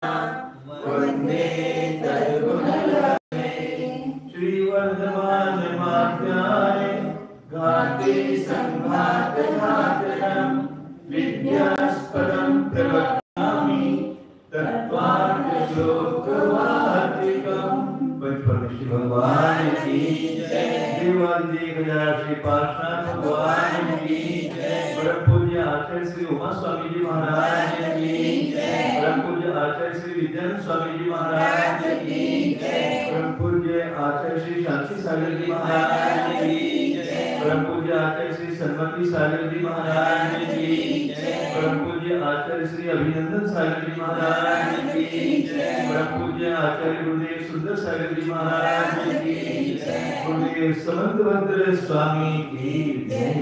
वंदे तद्गुणलक्ष्मी श्रीवर्धमानमाध्याय गाते संघातघातरं विद्यास्पदं प्रवक्ष्यामि तत्त्वार्थश्लोकवार्तिकम्। परमेश्वर भगवान की जय। देवादिदेव श्री पार्श्वनाथ भगवान की जय। परम पूज्य आचार्य श्री उमा स्वामी जी महाराज की जय। परम पूज्य आचार्य श्री विद्यानंद स्वामी जी महाराज की जय। परम पूज्य आचार्य श्री शांति सागर जी महाराज की जय। परम पूज्य आचार्य श्री सन्मति सागर जी महाराज की जय। परम पूज्य आचार्य श्री अभिनंदन सागर जी महाराज की जय। परम पूज्य आचार्य गुरुदेव सुंदर सागर जी महाराज की जय। गुरुदेव समंतभद्र स्वामी की जय।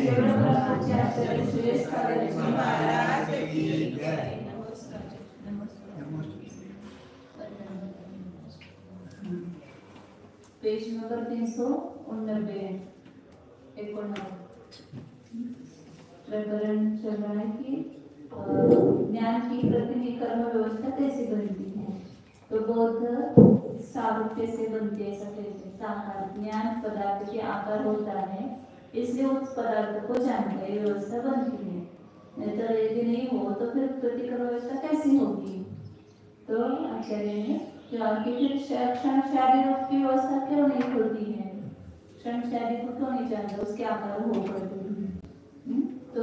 पेज नंबर 389 प्रकरण चल रहा है कि ज्ञान की प्रतिनिधि कर्म व्यवस्था कैसे बनती है। तो बौद्ध सारूप्य से बनती है। ऐसा कहते हैं साकार ज्ञान पदार्थ के आकार होता है, इसलिए उस पदार्थ को जानकर व्यवस्था बनती है। नहीं तो यदि नहीं हो तो फिर प्रतिकर्म व्यवस्था कैसी होगी। तो आचार्य ने कि फिर क्षण शारीरिक की व्यवस्था क्यों नहीं होती है, क्षण शारीरिक को क्यों नहीं जानता, उसके आकार हो पड़ते हैं। तो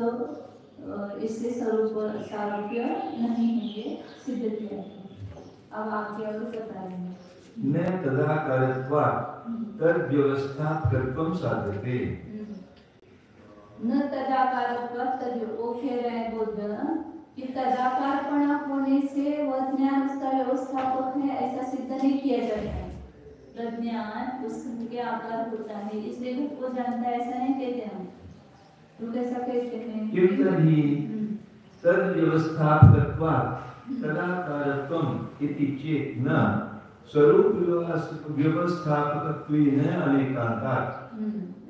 इसलिए स्वरूप सारूप्य नहीं है, ये सिद्ध किया। अब आगे और बताएंगे। न तदाकारत्वात् तद्व्यवस्थाकृत्वं साध्यते। न तदाकारत्वात् तद् वो कह रहे हैं बुद्ध कि तदाकारपणा होने से वह ज्ञान उसका व्यवस्थापक है ऐसा सिद्ध नहीं किया जाता है। प्रज्ञान उसके आकार होता है, इसलिए वो जानता है ऐसा नहीं कहते हम। तो कैसा कहते हैं किंतु तद्व्यवस्थापकत्वात् तदाकारत्वम् इति चेत् न स्वरूप व्यवस्थापकत्वेन अनेकान्तात्।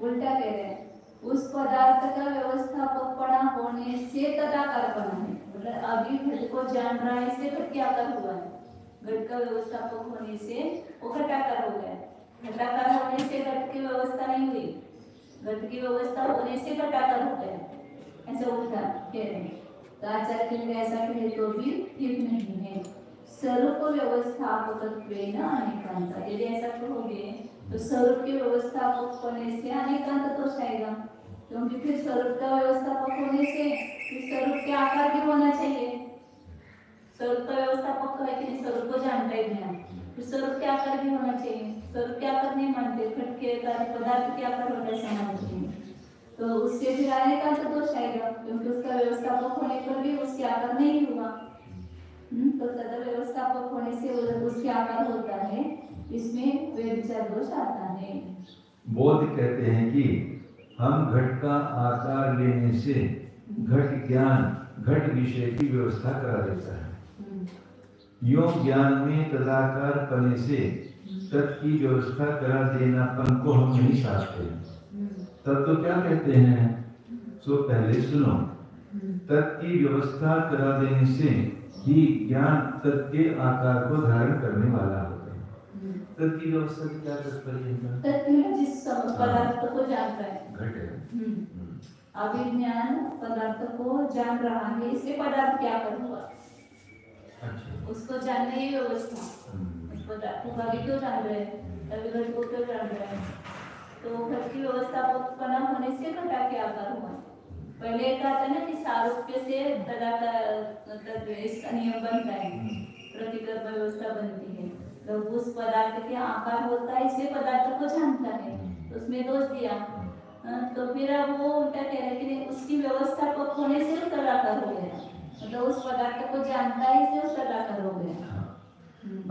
उल्टा कह रहे हैं, उस पदार्थ का व्यवस्थापकपणा होने से तदाकारपणा है। मतलब अभी घट को जान रहा है इसलिए घट के आकार हुआ है। घट का व्यवस्थापक होने से वो घटाकार हो गया। घटाकार होने से घट की व्यवस्था नहीं हुई, घट की व्यवस्था होने से घटाकार हो गया। ऐसा उल्टा कह रहे हैं। तो आचार्य के लिए ऐसा कहे तो भी ठीक नहीं है। स्वरूप व्यवस्थापकत्वेन अनेकांत, यदि ऐसा कहोगे तो स्वरूप के व्यवस्थापक होने से अनेकांत तो जाएगा, क्योंकि फिर स्वरूप का व्यवस्थापक होने से स्वरूप के आकार भी होना चाहिए। स्वरूप का व्यवस्थापक है कि स्वरूप को जानता है ज्ञान, फिर स्वरूप के आकार भी होना चाहिए। स्वरूप के आकार नहीं मानते, घट के पदार्थ के आकार होना चाहिए, तो उससे फिर अनेकांत दोष आएगा, क्योंकि उसका व्यवस्थापक होने पर भी उसके आकार नहीं हुआ। तो तद व्यवस्थापक होने से उसके आकार होता है, इसमें व्यभिचार दोष आता है। बौद्ध कहते हैं कि हम घट का आकार लेने से घट ज्ञान घट विषय की व्यवस्था करा देता है। योग ज्ञान में तदाकार पने से तत् की व्यवस्था करा देना पन को हम नहीं चाहते। तब तो क्या कहते हैं, सो पहले सुनो, तत् की व्यवस्था करा देने से ही ज्ञान तत् के आकार को धारण करने वाला होता है। तत् की व्यवस्था की क्या तात्पर्य है? तत् जिस पदार्थ को जानता है, घट है। अभिज्ञान पदार्थ को जान रहा है, इसलिए पदार्थ क्या कर हुआ। अच्छा, उसको जानने की व्यवस्था, उस पदार्थ को आगे क्यों जान रहे हैं, तभी घट को क्यों जान रहे हैं। तो घट की व्यवस्थापकपना होने से घटा के आकार हुआ। पहले कहा था ना कि सारूप्य से तदाकार इसका नियम बनता है, प्रतिकर्म व्यवस्था बनती है। तो उस पदार्थ के आकार होता है, इसलिए पदार्थ को जानता है, तो उसमें दोष दिया। तो फिर अब वो उल्टा कह रहे कि उसकी व्यवस्थापक होने से तदाकार हो गया, मतलब उस पदार्थ को जानता है इसलिए उस तदाकार हो गया।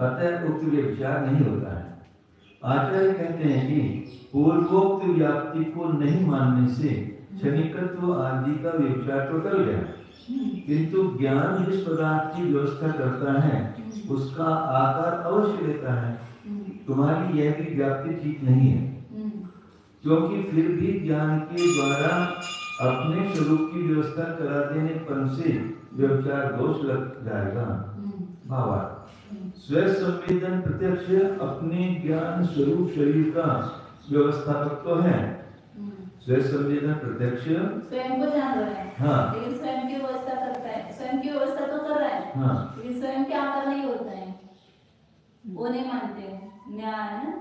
अतः उक्त विचार नहीं होता है। आचार्य कहते हैं कि पूर्वोक्त व्याप्ति को नहीं मानने से क्षणिकत्व आदि का विचार तो टल गया, किंतु ज्ञान जिस पदार्थ की व्यवस्था करता है उसका आकार अवश्य लेता है। तुम्हारी यह भी व्याप्ति ठीक नहीं है, क्योंकि फिर भी ज्ञान के द्वारा अपने स्वरूप की व्यवस्था करा देने पर से व्यवचार दोष लग जाएगा। भावार्थ स्व संवेदन प्रत्यक्ष अपने ज्ञान स्वरूप शरीर का व्यवस्थापक तो है। स्व संवेदन प्रत्यक्ष स्वयं को जान रहा है, हाँ, लेकिन स्वयं की व्यवस्था करता है, स्वयं की व्यवस्था तो कर रहा है, हाँ, लेकिन स्वयं के आकार नहीं होता है, वो नहीं मानते हैं। ज्ञान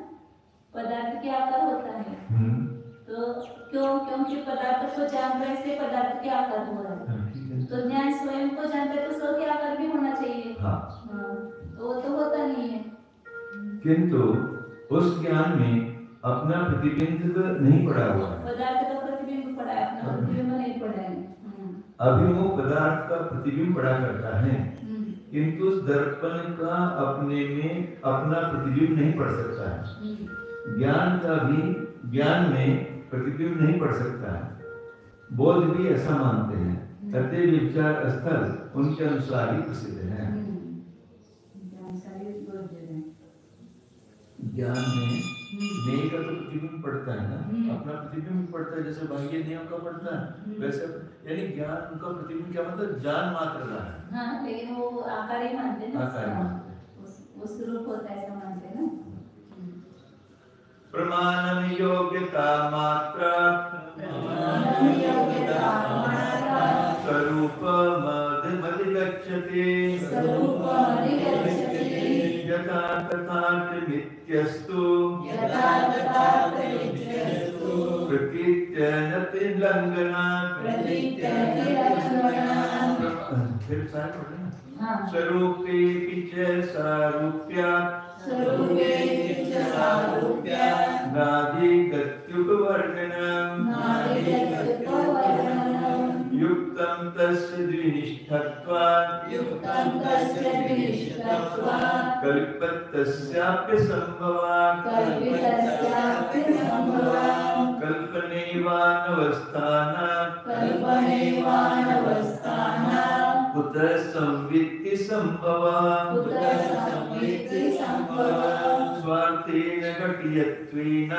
पदार्थ के आकार होता है, तो क्योंकि पदार्थ को जान रहे से पदार्थ के आकार हो रहा है, तो ज्ञान स्वयं को जानता है तो स्व के आकार भी होना चाहिए। हाँ, तो वो तो होता नहीं है। किंतु उस ज्ञान में अपना प्रतिबिंब नहीं पड़ा हुआ है, पदार्थ का प्रतिबिंब पड़ा है, अपना प्रतिबिंब नहीं पड़ा है। अभिमुख पदार्थ का प्रतिबिंब पड़ा करता है, किंतु उस दर्पण का अपने में अपना प्रतिबिंब नहीं पड़ सकता है। ज्ञान का भी ज्ञान में प्रतिबिंब नहीं पड़ सकता है। बोध भी ऐसा मानते हैं, अतः विचार स्थल उनके अनुसार ही प्रसिद्ध है। ज्ञान में नेय का तो प्रतिबिंब पड़ता है ना, अपना प्रतिबिंब पड़ता है, जैसे बाह्य नियम का पड़ता है वैसे, यानी ज्ञान का प्रतिबिंब क्या मतलब जान मात्र रहा है। हाँ, लेकिन वो आकार ही मानते हैं ना, आकार मानते, उस रूप होता है ऐसा मानते हैं ना। प्रमाणम योग्यता मात्रा स्वरूप मद गच्छति यथा तथार्थ नित्यस्तु प्रकृत्य नति लंघना। फिर साथ पढ़ना, स्वरूपे च सारूप्यात् नादि गत्युपवर्णनम् युक्तं तस्य द्विनिष्ठत्वात् कल्पतस्याप्य संभवात् कल्पनेवानवस्थानात् कुतः संवित्ति संभवः स्वार्थेन घटियत्वेन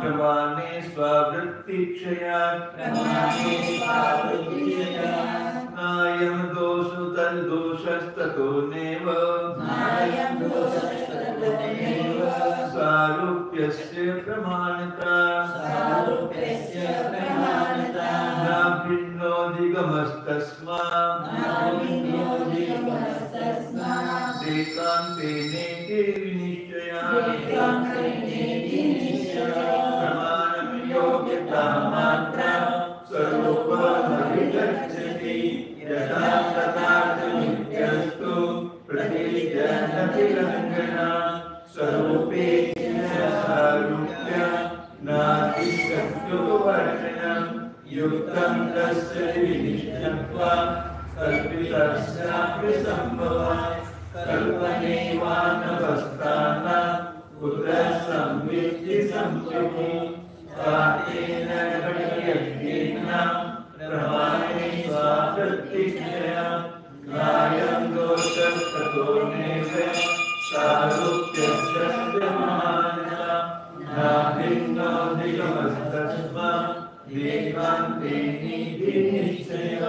प्रमाणे स्वावृत्तिक्षयात् नायं दोषो तद्दोषस्ततो नैव सारूप्यस्य प्रमाणता न भिन्नोऽधिगमस्तस्मात् एकान्तेनेके विनिश्चयात् प्रमाणं योग्यता मात्रा स्वरूपमधिगच्छति यथा तथार्थ नित्यस्तु प्रतिजनतिलङ्घना स्वरूपे सारूप्य नाति गत्युपवर्णनम् युक्तं तस्य विनिष्ठत्वात् कल्पितस्यापि संभवात् कल्पनेवानवस्थानात् कुतः संवित्ति संभवति स्वार्थेन घटियत्वेन प्रमाणे स्वावृत्तिक्षयात् नायं दोषस्ततो नैव सारूप्यस्य प्रमाणता न भिन्नोऽधिगमस्तस्मात् एकान्तेनेके विनिश्चयः।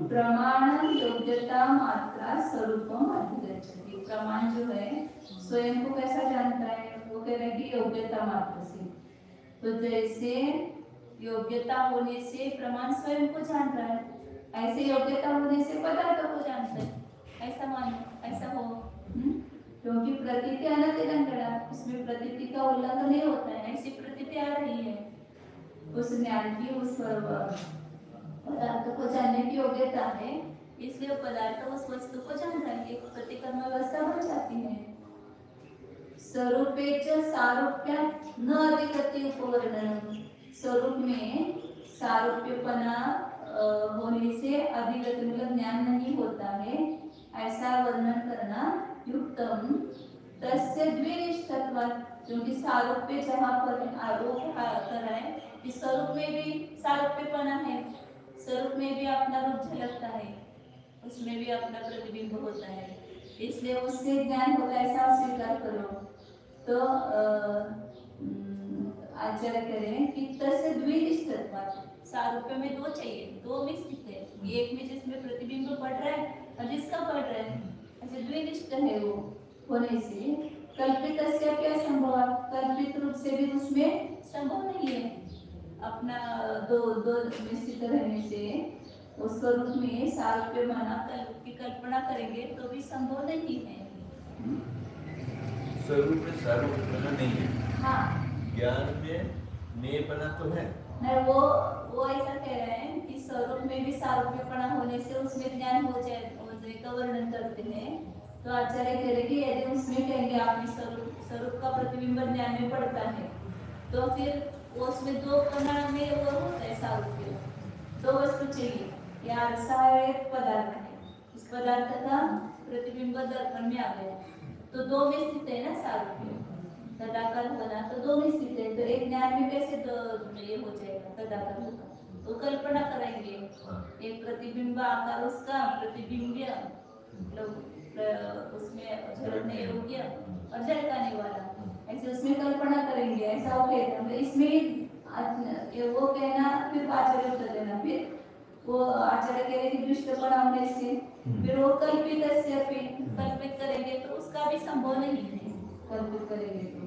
प्रमाण योग्यता मात्रा स्वरूपम अधिगच्छति। प्रमाण जो है स्वयं को कैसा जानता है, वो कह रहे हैं कि योग्यता मात्र से। तो जैसे योग्यता होने से प्रमाण स्वयं को जान रहा है, ऐसे योग्यता होने से पदार्थ को जानता है, ऐसा मानो, ऐसा हो। क्योंकि प्रतीति अनतिलंघना, इसमें प्रतीति का उल्लंघन नहीं होता है, ऐसी प्रतीति आ रही है। उस ज्ञान की उस पदार्थ को जानने की योग्यता है, इसलिए पदार्थ उस वस्तु को जान रहा है, प्रतिकर्म व्यवस्था बन जाती है। स्वरूपे च सारूप्यात् न अधिगति उपवर्णनम्। स्वरूप में सारूप्यपना होने से अधिगति मतलब ज्ञान नहीं होता है, ऐसा वर्णन करना युक्तम तस्य द्विनिष्ठत्वात्। क्योंकि सारूप्य जहाँ पर आरोप कर रहा है कि स्वरूप में भी सारूप्यपना है, स्वरूप में भी अपना रूप झलकता है, उसमें भी अपना प्रतिबिंब होता है, इसलिए उससे ज्ञान होता है, ऐसा स्वीकार करो। तो आचार्य करें कि तस्य द्विनिष्ठत्वात्, सारूप्य में दो चाहिए, दो मिश्रित है, एक में जिसमें प्रतिबिंब पड़ रहा है और जिसका पड़ रहा है, अच्छा द्विनिष्ठ है वो होने से कल्पित क्या संभव, कल्पित रूप से भी उसमें संभव नहीं है। अपना दो दो निश्चित रहने से उस स्वरूप में सारूप्य माना की कल्पना करेंगे तो भी संभव नहीं है। स्वरूप में सारूप्यपना नहीं है। हाँ, ज्ञान में नेयपना तो है। नहीं, वो ऐसा कह रहे हैं कि स्वरूप में भी सारूप्यपना होने से उसमें ज्ञान हो जाएगा वर्णन करते हैं। तो आचार्य कह रहे कि यदि उसमें कहेंगे आपने स्वरूप का प्रतिबिंब ज्ञान में पड़ता है तो फिर उसमें दो प्रमाण में वो होता है सारूप्य। दो वस्तु चाहिए, या सहायक पदार्थ है, उस पदार्थ का प्रतिबिंब दर्पण में आ गया तो दो में स्थित है ना सारूप्य, तदाकार होना तो दो में स्थित है। तो एक ज्ञान में कैसे दो ये हो जाएगा, तदाकार होगा। तो कल्पना करेंगे एक प्रतिबिंब आकार उसका प्रतिबिंब उसमें झलकने योग्य और झलकाने वाला, ऐसे उसमें कल्पना करेंगे। ऐसा वो कहते हैं इसमें वो कहना फिर आचार्य उत्तर देना, फिर वो आचार्य कह रहे कि दृष्टपणा होने से फिर वो कल्पित करेंगे तो उसका भी संभव नहीं है। कल्पित करेंगे तो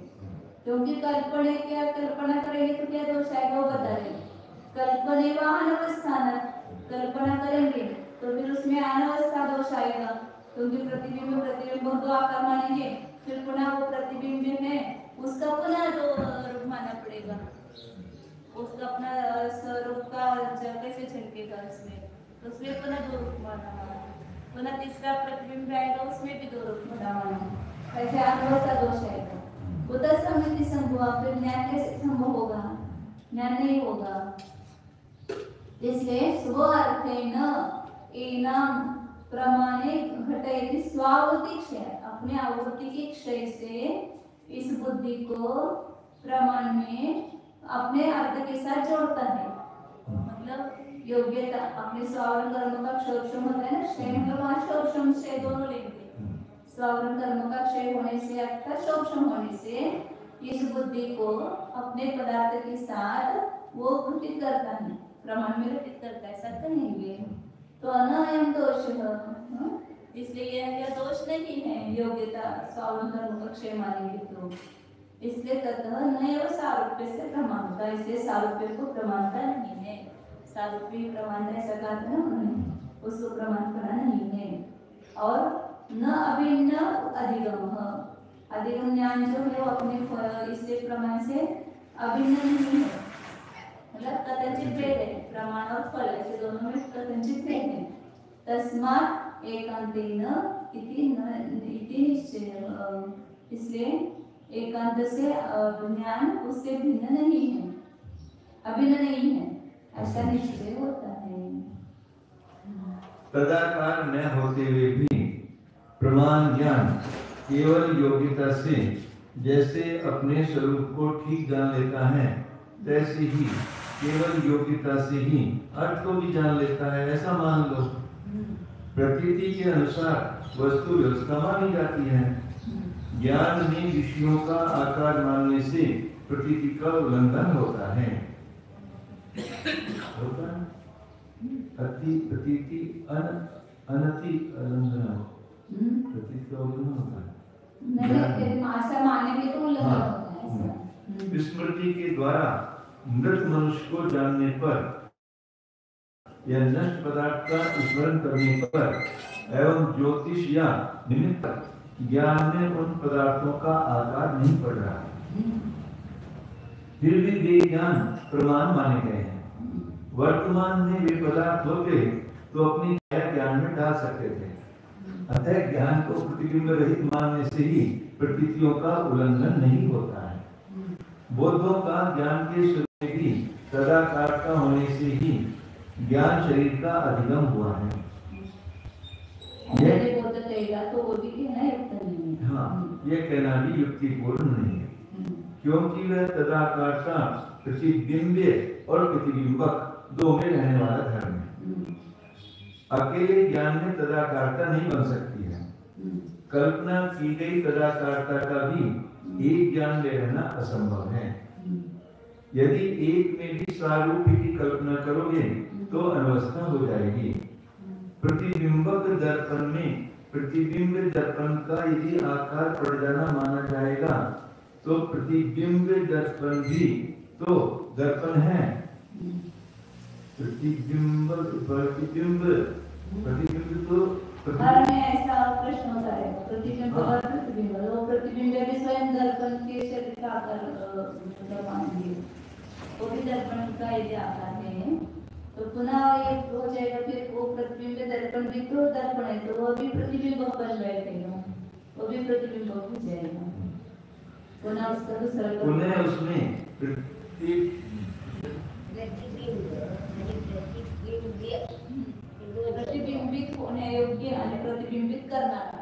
क्योंकि कल्पना करेंगे तो क्या दोष आएगा वो बता रहे। कल्पने व अनवस्थान, कल्पना करेंगे तो फिर उसमें अनवस्था दोष आएगा क्योंकि प्रतिबिंब दो आकार मानेंगे, फिर पुनः वो प्रतिबिंब है उसका पुनः दो रूप मानना पड़ेगा, उसका अपना स्वरूप का कैसे झलकेगा उसमें, तो उसमें पुनः दो रूप माना, पुनः तीसरा प्रतिबिंब आएगा उसमें भी दो रूप माना, ऐसे अनवस्था दोष आएगा। उदर समिति संभव, फिर ज्ञान कैसे संभव होगा, ज्ञान नहीं होगा। इसलिए स्व अर्थेन एनाम प्रमाणे घटयति स्वावृत्ति क्षय, अपने आवृत्ति के क्षय से इस बुद्धि को प्रमाण में अपने अर्थ के साथ जोड़ता है। मतलब योग्यता अपने स्वावरण कर्म का क्षोभम होता है ना, क्षय मतलब वहाँ क्षोभम क्षय दोनों लेंगे। स्वावरण कर्म का क्षय होने से अर्थात क्षोभम होने से इस बुद्धि को अपने पदार्थ के साथ वो घटित करता है, प्रमाण में घटित करता है, ऐसा कहेंगे तो अनयम दोष, इसलिए यह दोष नहीं है योग्यता स्वावरण कर्म का क्षय मानेंगे तो। इसलिए ततः नैव सारूप्य से प्रमाणता, इसलिए सारूप्य को प्रमाणता नहीं है। सारूप्य प्रमाणता ऐसा कहा था ना उन्होंने, उसको प्रमाण करना नहीं है। और न अभिन्न अधिगम, अधिगम ज्ञान जो है वो अपने इससे प्रमाण से अभिन्न नहीं है, मतलब कथनचित भेद है, प्रमाण और फल ऐसे दोनों में कथनचित भेद है। तस्मात् एकांतेन इति निश्चय, इसलिए एकांत से ज्ञान उससे भिन्न नहीं है, अभिन्न नहीं है, ऐसा निश्चय होता है। तदाकार न होते हुए भी प्रमाण ज्ञान केवल योग्यता से जैसे अपने स्वरूप को ठीक जान लेता है, तैसे ही केवल योग्यता से ही अर्थ को भी जान लेता है, ऐसा मान लो। प्रतीति के अनुसार वस्तु व्यवस्था मानी जाती है। ज्ञान में विषयों का आकार मानने से प्रतीति का उल्लंघन होता है। अति प्रतीति अनति उल्लंघन, प्रतीति का उल्लंघन होता है। नहीं, ऐसा मानने में तो उल्लंघन होता है। स्मृति के द्वारा मृत मनुष्य को जानने पर या नष्ट पदार्थ का स्मरण करने पर एवं ज्योतिष या निमित्त ज्ञान में उन पदार्थों का आकार नहीं पड़ रहा है, फिर भी वे ज्ञान प्रमाण माने गए हैं। वर्तमान में वे पदार्थ होते तो अपनी ज्ञान में डाल सकते थे, अतः ज्ञान को प्रतिबिंब रहित मानने से ही प्रतीतियों का उल्लंघन नहीं होता है। बोधों का ज्ञान के स्वरूप में भी तदाकार का होने से ही ज्ञान शरीर का अधिगम हुआ है। यह बोध कहेगा तो वो भी कहना युक्त नहीं है। हाँ, यह कहना भी युक्तिपूर्ण नहीं है, क्योंकि वह तदाकार का प्रतिबिंब और प्रतिबिंबक दो में रहने वाला धर्म है। अकेले ज्ञान में तदाकारता नहीं बन सकती है। कल्पना की गई तदाकारता का भी एक ज्ञान में रहना असंभव है। यदि एक में भी स्वारूप की कल्पना करोगे तो अनवस्था हो जाएगी। प्रतिबिंबक दर्पण में प्रतिबिंब दर्पण का यदि आकार पड़ जाना माना जाएगा तो प्रतिबिंब दर्पण भी तो दर्पण है। प्रतिबिंब प्रतिबिंब प्रतिबिंब तो हर में ऐसा प्रश्न होता है, प्रतिबिंब और प्रतिबिंब, वो प्रतिबिंब भी स्वयं दर्पण के शरीर का आकार मानेंगे, वो भी दर्पण का यदि आकार है तो पुनः ये हो जाएगा, फिर वो प्रतिबिंब दर्पण भी तो दर्पण है तो वो भी प्रतिबिंब बन बैठेगा, वो भी प्रतिबिंब हो जाएगा, पुनः उसका दूसरा पुनः उसमें प्रतिबिंबित होने योग्य आणि प्रतिबिंबित करणारा,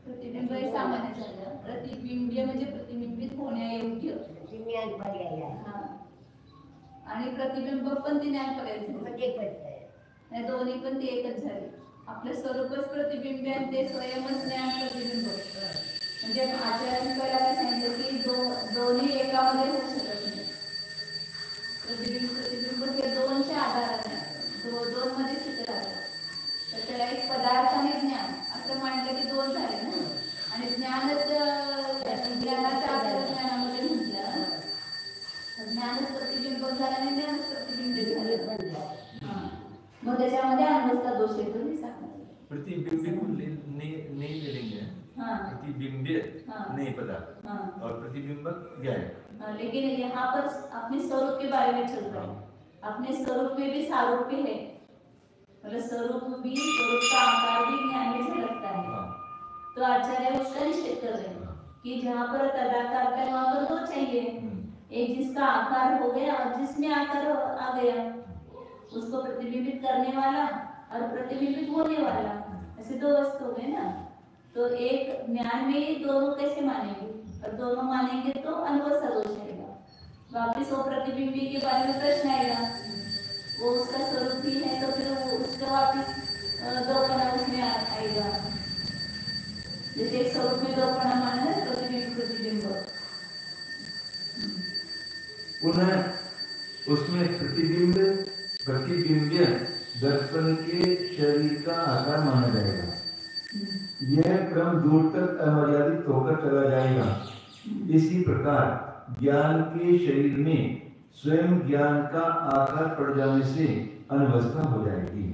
प्रतिबिंब हे सामान्य झालं, प्रतिबिंब म्हणजे प्रतिबिंबित होण्यायोग्य, आणि प्रतिबिंब पण ते ज्ञान पडायचं, दोन्ही पण ते एकच झाले, आपलं स्वरूपच प्रतिबिंब आहे ते स्वयंच ज्ञान प्रतिबिंब, म्हणजे आचार्यांकडे सांगितलं की दोन्ही एकामध्ये होऊ शकत नाही, प्रतिबिंब प्रतिबिंब हे दोनच्या आधाराने दोन मध्ये सूत्र आहे, तर त्याला एक पदार्थ आणि ज्ञान असं म्हटलं की दोन झाले ना, आणि ज्ञानच ज्ञानाच्या आधार ज्ञानामध्ये म्हटलं, ज्ञानच प्रतिबिंब झालं आणि ज्ञानच प्रतिबिंबित झालं, मग त्याच्यामध्ये अनुभवचा दोष येतो हे सांगणार, प्रतिबिंबित नहीं ले लेंगे, प्रतिबिंबित नहीं पता, और प्रतिबिंबक ज्ञान, लेकिन यहाँ पर अपने स्वरूप के बारे में चल रहा है, अपने स्वरूप में भी सारूप्य है, मतलब स्वरूप भी, स्वरूप का आकार भी ज्ञान में झलकता है, तो आचार्य उसका निषेध कर रहे हैं कि जहाँ पर तदाकार है वहाँ पर दो चाहिए, एक जिसका आकार हो गया और जिसमें आकार आ गया उसको प्रतिबिंबित करने वाला और प्रतिबिंबित होने वाला, ऐसे दो वस्तु हो गए ना, तो एक ज्ञान में दोनों कैसे मानेंगे, और दोनों मानेंगे तो अनुभव सा दोष आएगा, वापिस वो प्रतिबिंबी के बारे में प्रश्न आएगा, वो उसका स्वरूप भी है तो फिर वो उसका वापिस दोपना उसमें आएगा, जैसे एक स्वरूप में दोपना माना है प्रतिबिंब प्रतिबिंब, पुनः उसमें प्रतिबिंब प्रतिबिंब्य दर्पण के शरीर का आकार माना जाएगा, यह क्रम दूर तक अमर्यादित होकर चला जाएगा। इसी प्रकार ज्ञान के शरीर में स्वयं ज्ञान का आकार पड़ जाने से अनवस्था हो जाएगी।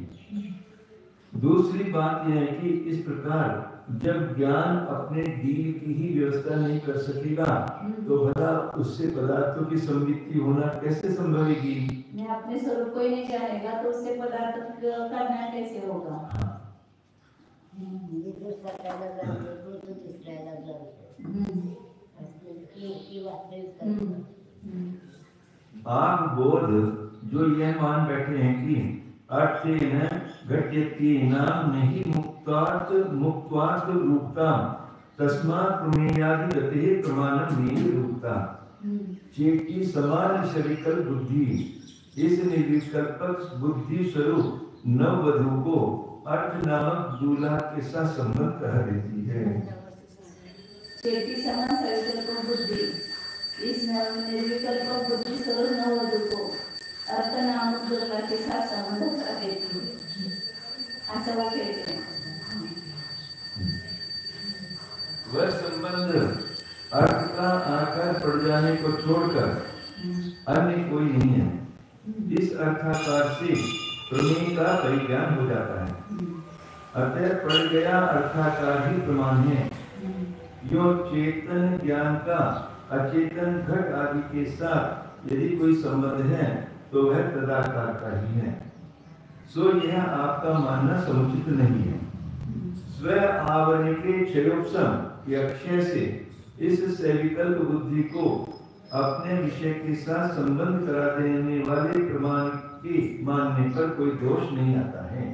दूसरी बात यह है कि इस प्रकार जब ज्ञान अपने डील की ही व्यवस्था नहीं कर सकेगा तो भला उससे पदार्थों की संवित्ति होना कैसे संभवेगी? मैं अपने स्वरूप को ही नहीं जानेगा तो उससे पदार्थ करना कैसे होगा? आप बोध जो यह मान बैठे हैं कि अर्थेन घट्यति नाम नहीं मुक्त्वार्थ रूपता तस्मात् प्रमेयादि गते प्रमाणम नहीं रूपता चेटी समान शरीकल बुद्धि इस निर्विकल्पक बुद्धि स्वरूप नववधू को अर्थ नामक दूल्हा के साथ संबंध कह देती है। चेटी समान शरीकल बुद्धि इस निर्विकल्पक बुद्धि स्वरूप नववधू को अर्थ नामक दूल्हा के साथ संबंध कह देती है, ऐसा वो कहते हैं। वह संबंध अर्थ का आकार पड़ जाने को छोड़कर अन्य कोई नहीं है। इस अर्थाकार से प्रमेय का परिज्ञान हो जाता है, अतः पड़ गया अर्थाकार ही प्रमाण है। यो चेतन ज्ञान का अचेतन घट आदि के साथ यदि कोई संबंध है तो वह तदाकार का ही है। सो यह आपका मानना समुचित नहीं है। स्व आवरण के क्षयोपम अक्षय से इस सविकल्प बुद्धि को अपने विषय के साथ संबंध करा देने वाले प्रमाण के मानने पर कोई दोष नहीं आता है।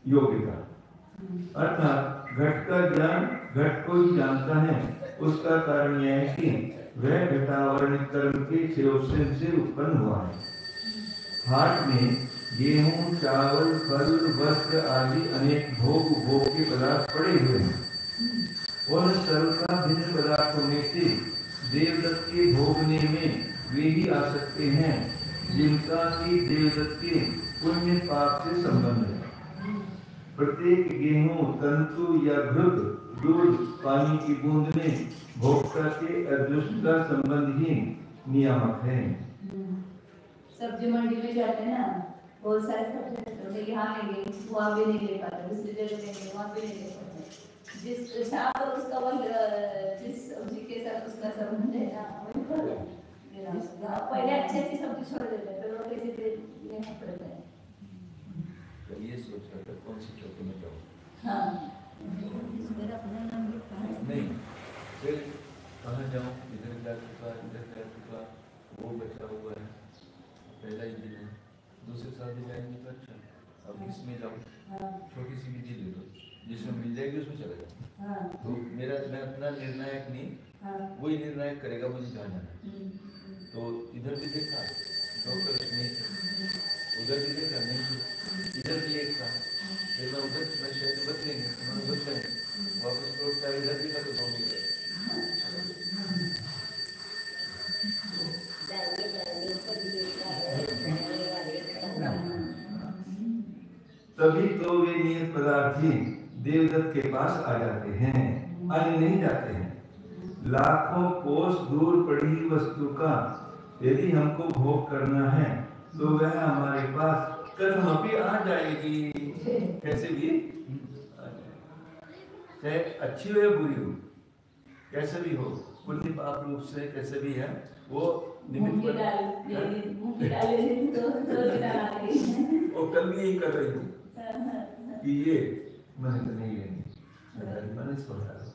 योग्यता अर्थात घट का ज्ञान घट को ही जानता है। उसका कारण यह है कि वह घटावरण कर्म के क्षयोपम से उत्पन्न हुआ है। हाट में गेहूं, चावल, फल, वस्त्र आदि अनेक भोग के पदार्थ पड़े हुए हैं। उन सर्वथा भिन्न पदार्थों में से देवदत्त के भोगने में वे ही आ सकते हैं जिनका कि देवदत्त के पुण्य पाप से संबंध है। प्रत्येक गेहूं, तंतु या घृत, दूध, पानी की बूंद में भोक्ता के अदृष्ट का संबंध ही नियामक है। सब्जी मंडी में जाते हैं ना, बहुत सारे सब्जी यहाँ लेंगे, वहाँ भी नहीं ले पाते, दूसरी जगह लेंगे, वहाँ भी नहीं ले पाते। जिस जहाँ पर उसका वो जिस सब्जी के साथ उसका संबंध है ना, पहले अच्छी अच्छी सब्जी छोड़ देते हैं, फिर वो कैसे लेना पड़ता है। तो ये सोच रहा था कौन सी चौकी में जाऊँ। हाँ अपना नाम नहीं, फिर कहाँ जाऊँ, इधर जा चुका, वो बचा हुआ है, पहला ही दिन है, दूसरे साल भी जाएंगे तो अच्छा, अब इसमें जाऊँ, छोटी सी विधि ले दो, जिसमें मिल जाएगी उसमें चला जाऊँ। तो मैं अपना निर्णायक नहीं, वही निर्णायक करेगा मुझे जहाँ जाना है। तो इधर भी देखा, डॉक्टर नहीं थे, उधर भी देखा नहीं थे, इधर भी एक था, फिर मैं उधर मैं शायद बच लेंगे, उन्होंने बच लेंगे, वापस लौटता इधर भी था तो दो मिल गए। तभी तो वे नियत पदार्थी देवदत्त के पास आ जाते हैं, अन्य नहीं जाते हैं। लाखों कोस दूर पड़ी वस्तु का यदि हमको भोग करना है तो वह हमारे पास कथमपि आ जाएगी, कैसे भी, चाहे अच्छी हो या बुरी हो, कैसे भी हो, पुण्य पाप रूप से कैसे भी है, वो निमित्त वो कल भी यही कर रही हूँ कि ये मैंने तो नहीं लेंगे, मैंने इसको बता दो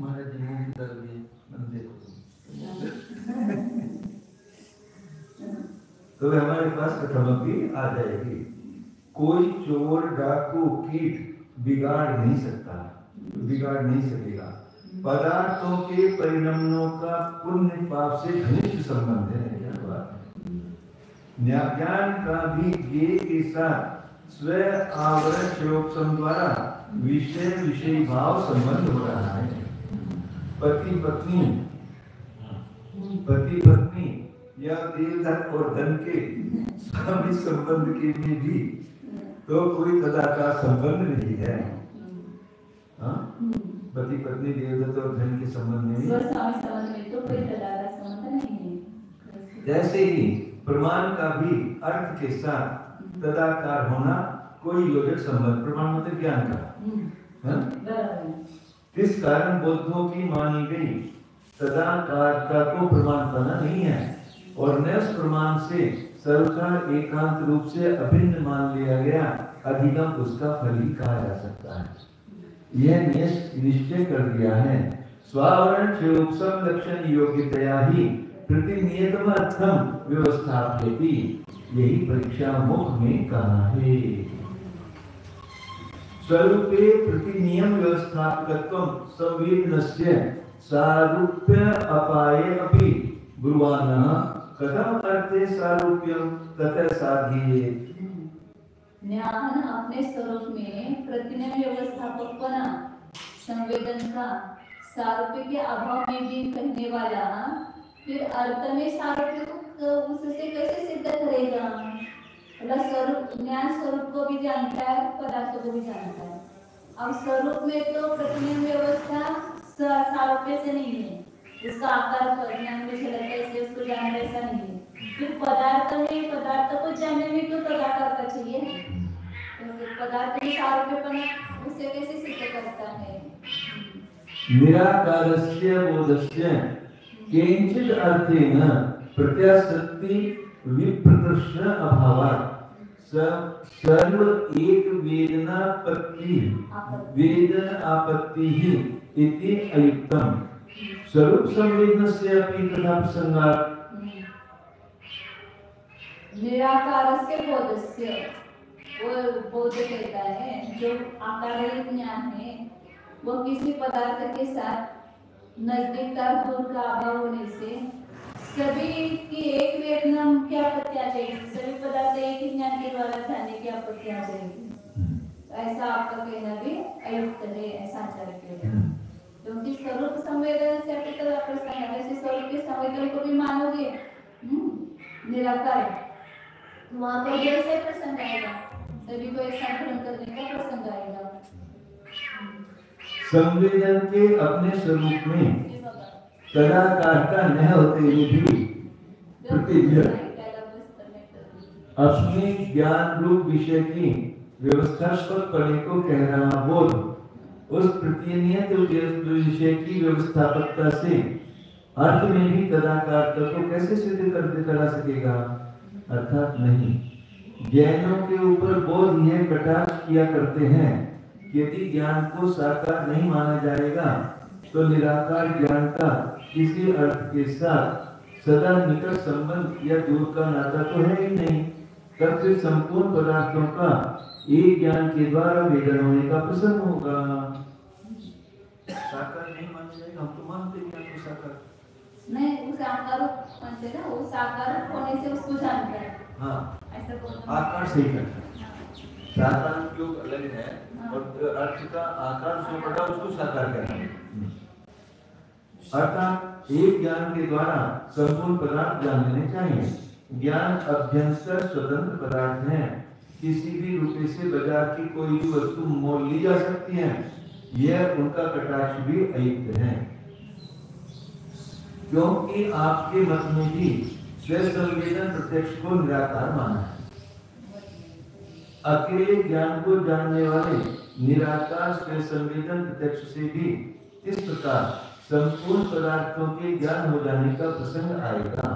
महाराज जी मुंह की तरफ भी मैंने देखो तो हमारे पास कथमपि आ जाएगी। कोई चोर, डाकू, कीट बिगाड़ नहीं सकता, बिगाड़ नहीं सकेगा। पदार्थों के परिणामों का पुण्य पाप से घनिष्ठ संबंध है। क्या बात है। ज्ञान का भी ज्ञेय के साथ स्व आवरण शोक्षम द्वारा विषय भाव संबंध हो रहा है। पति पत्नी या देवदत्त और धन के स्वामी संबंध के लिए भी तो कोई तदाकार संबंध नहीं है। पति पत्नी देवदत्त और धन के संबंध में तो कोई तदाकार संबंध नहीं है। जैसे ही प्रमाण का भी अर्थ के साथ तदाकार होना कोई योजक संबंध, प्रमाण मतलब ज्ञान का, इस कारण बुद्धों की मानी गई तदाकारता को प्रमाण पाना नहीं है और न उस प्रमाण से सर्वकाल एकांत रूप से अभिन्न मान लिया गया अधिगम उसका फल ही कहा जा सकता है। यह निश्चय कर दिया है। स्वावरण क्षयोपम लक्षण योग्यतया ही प्रतिनियतम अर्थम व्यवस्थापयति, यही परीक्षा मुख में कहा है। स्वरूपे प्रतिनियम व्यवस्थापकत्वं संवेदनस्य सारूप्य अपाये अपि गुरुवानः कथम अर्थे सारूप्यम ततः साध्येय। ज्ञान अपने स्वरूप में प्रतिनियम व्यवस्थापकपना संवेदन का सारूप्य के अभाव में भी कहने वाला फिर अर्थ में सारूप्य को उससे कैसे सिद्ध करेगा। स्वरूप ज्ञान स्वरूप को भी जानता है, पदार्थ को भी जानता है। अब स्वरूप में तो प्रतिनियम व्यवस्था सारूप्य से नहीं है, उसका आकार ज्ञान में झलकता है इसलिए उसको जानना ऐसा नहीं है। फिर पदार्थ में, पदार्थ को जानने में क्यों तदाकार का चाहिए, पदार्थ में सारूप्यपना उससे कैसे सिद्ध करता है। निराकारस्य बोधस्य किंचित अर्थेन प्रत्याशक्ति विप्रदर्शन अभावात् सर्व एक वेदना आपत्ति ही इति अयुक्तम। स्वरूप संवेदनस्य अपि तथा प्रसंगात् निराकारस्य बोधस्य, वो बोध कहता है जो आकाररहित ज्ञान है वो किसी पदार्थ के साथ नजदीकता दूर का अभाव होने से सभी की एक वेदना की आपत्ति आ जाएगी, सभी पदार्थ एक ही ज्ञान के द्वारा जानने की आपत्ति आ जाएगी। ऐसा आपका कहना भी अयुक्त है, ऐसा आचार्य कहते हैं। क्योंकि स्वरूप संवेदन से अपनी तरह प्रसंग है, वैसे स्वरूप के संवेदन को भी मानोगे निराकार, वहाँ पर जैसे प्रसंग आएगा, सभी को एक साथ ग्रहण करने का प्रसंग आएगा। संवेदन के अपने स्वरूप में तदाकार का न होते हुए भी प्रतिज्ञा अपने ज्ञान रूप विषय की व्यवस्थात्मक पने को कहना बोध उस प्रतिनियत विषय की व्यवस्थापकता से अर्थ में भी तदाकार को कैसे सिद्ध करा सकेगा? अर्थात नहीं। जैनों के ऊपर बोध यह कटाक्ष किया करते हैं कि यदि ज्ञान को साकार नहीं माना जाएगा तो निराकार ज्ञान का किसी अर्थ के साथ सदा निकट संबंध या दूर का नाता तो है ही नहीं। तब फिर संपूर्ण पदार्थों का एक ज्ञान के द्वारा वेदन होने का प्रसंग होगा। साकार नहीं माना जाएगा। हम तो मानते हैं ज्ञान को साकार नहीं, उस आकार मानते ना, वो साकार होने से उसको जानता है। हाँ, ऐसा बोलते आकार से ही करता है। साकार उपयोग अलग है और अर्थ का आकार से पड़ा उसको साकार कहते हैं। अर्थात एक ज्ञान के द्वारा संपूर्ण पदार्थ जान लेने चाहिए। ज्ञान अभ्यंतर स्वतंत्र पदार्थ है। किसी भी रुपये से बाजार की कोई भी वस्तु मोल ली जा सकती है। यह उनका कटाक्ष भी अयुक्त है, क्योंकि आपके मत में भी स्वसंवेदन प्रत्यक्ष को निराकार माना है। अकेले ज्ञान को जानने वाले निराकार स्वसंवेदन प्रत्यक्ष से भी इस प्रकार संपूर्ण पदार्थों के ज्ञान हो जाने का प्रसंग आएगा।